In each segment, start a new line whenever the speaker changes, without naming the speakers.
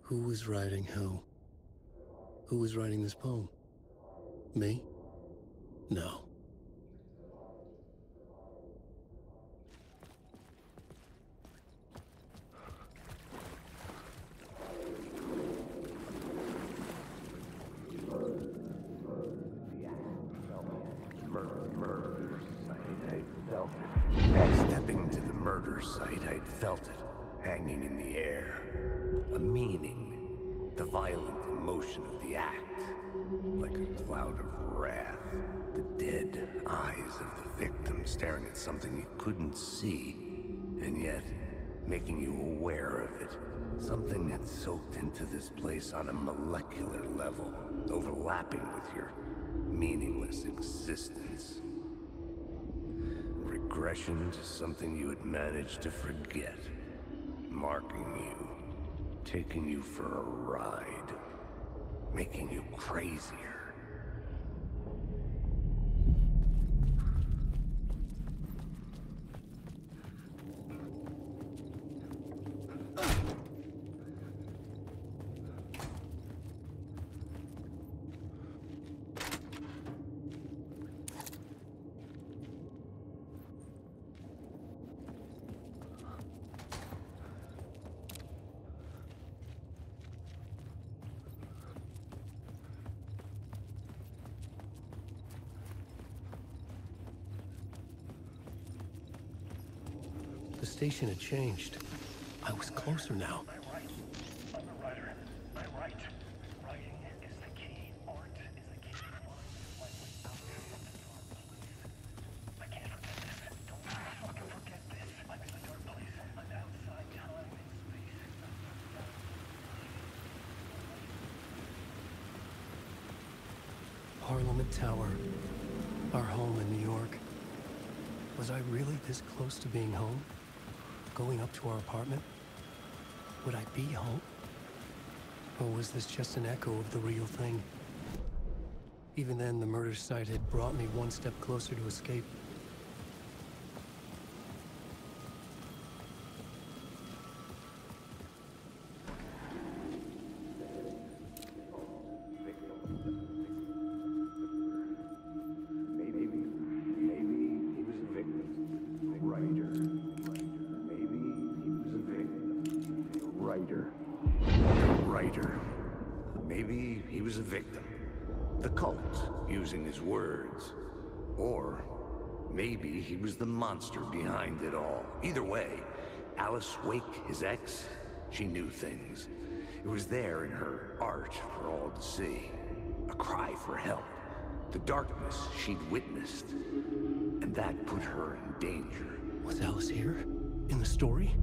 Who was writing who? Who was writing this poem? Me? No.
Murder site, I felt it. Stepping to the murder site, I'd felt it, hanging in the air. A meaning, the violent emotion of the act, like a cloud of wrath. The dead eyes of the victim staring at something you couldn't see, and yet making you aware of it. Something had soaked into this place on a molecular level, overlapping with your meaningless existence. Regression to something you had managed to forget. Marking you. Taking you for a ride. Making you crazier.
The station had changed. I was closer now.
I'm right. I'm a writer. I write. Writing is the key. Art is the key. My way out from the dark place. I can't forget this. Don't fucking forget this. I'm in the dark place. I'm outside time and space.
Parliament Tower. Our home in New York. Was I really this close to being home? Going up to our apartment? Would I be home? Or was this just an echo of the real thing? Even then, the murder site had brought me one step closer to escape.
Maybe he was a victim. The cult, using his words. Or maybe he was the monster behind it all. Either way, Alice Wake, his ex, she knew things. It was there in her art for all to see. A cry for help. The darkness she'd witnessed. And that put her in danger.
Was Alice here? In the story?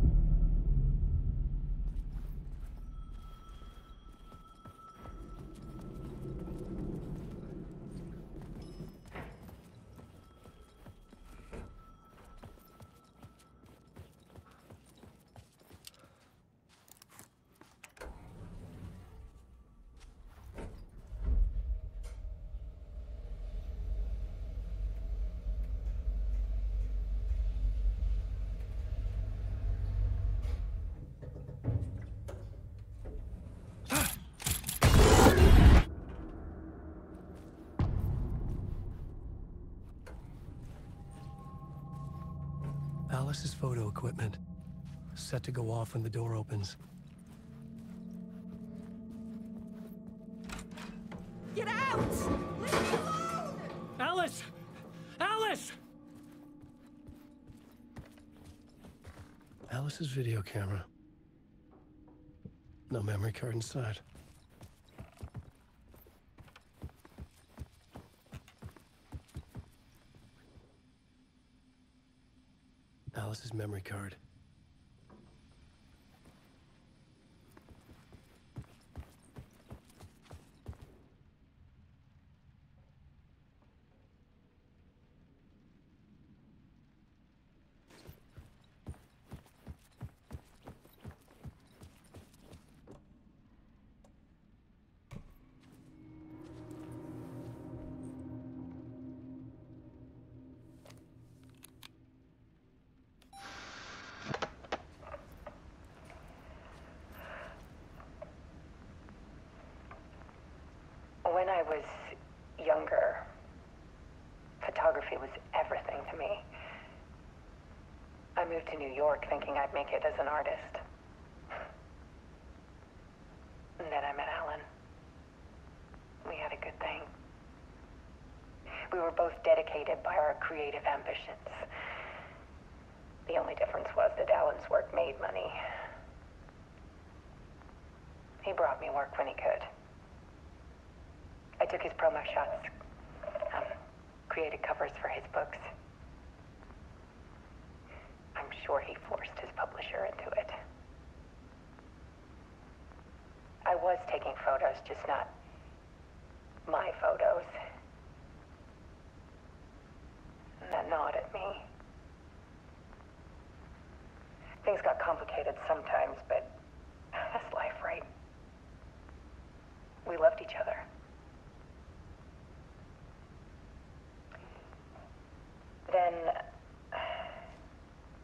Alice's photo equipment. Set to go off when the door opens.
Get out! Leave me alone!
Alice! Alice! Alice's video camera. No memory card inside. Alice's memory card.
moved to New York thinking I'd make it as an artist. And then I met Alan. We had a good thing. We were both dedicated by our creative ambitions. The only difference was that Alan's work made money. He brought me work when he could. I took his promo shots, created covers for his books. I'm sure he forced his publisher into it. I was taking photos, just not my photos. And that gnawed at me. Things got complicated sometimes, but that's life, right? We loved each other. Then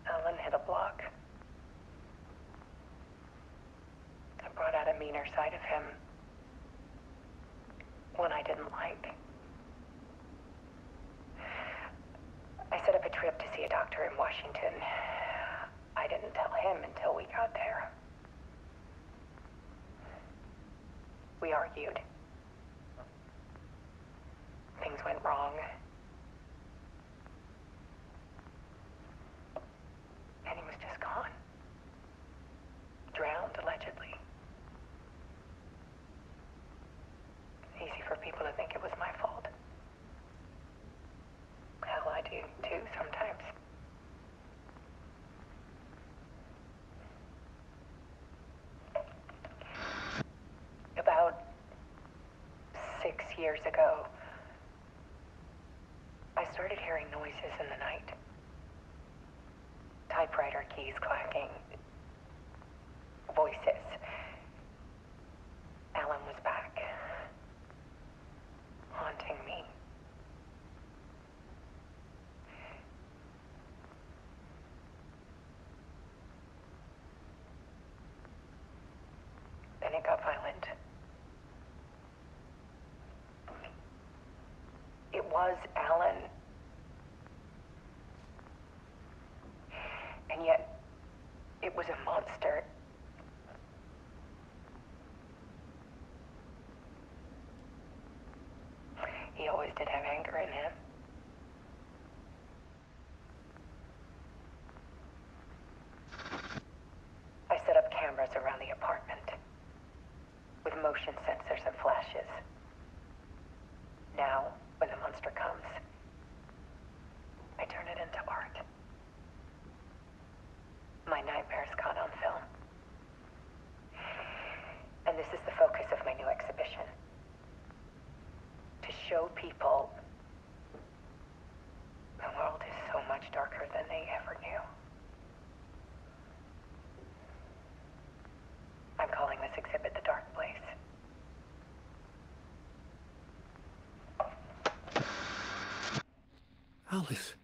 Alan hit a block. I brought out a meaner side of him. One I didn't like. I set up a trip to see a doctor in Washington. I didn't tell him until we got there. We argued. Things went wrong. And he was just gone. Drowned, allegedly. Easy for people to think it was my fault. Hell, I do too sometimes. About 6 years ago, I started hearing noises in the night. Typewriter keys clacking. Voices. Alan was back. Haunting me. Then it got violent. It was Alan. And yet, it was a monster. He always did have anger in him. I set up cameras around the apartment with motion sensors and flashes. Now, when the monster comes, I turn it into art. My nightmares caught on film. And this is the focus of my new exhibition. To show people the world is so much darker than they ever knew. I'm calling this exhibit The Dark Place.
Alice.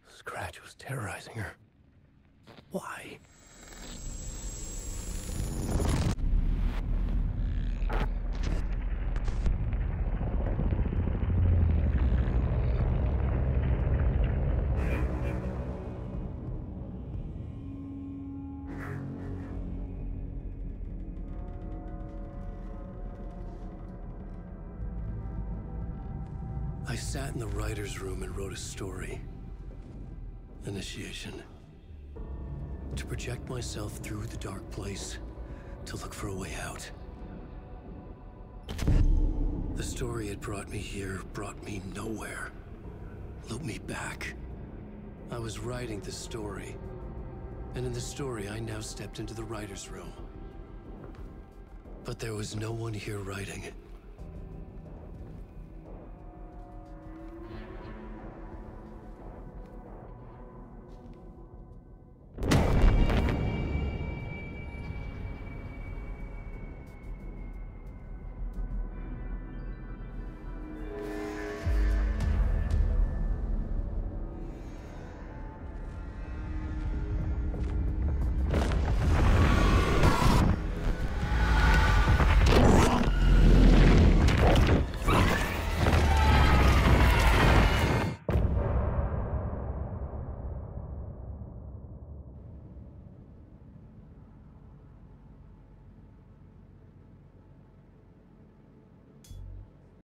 Scratch was terrorizing her. Why? I sat in the writer's room and wrote a story. Initiation. To project myself through the dark place, to look for a way out. The story had brought me here, brought me nowhere. Looped me back. I was writing the story. And in the story, I now stepped into the writer's room. But there was no one here writing it.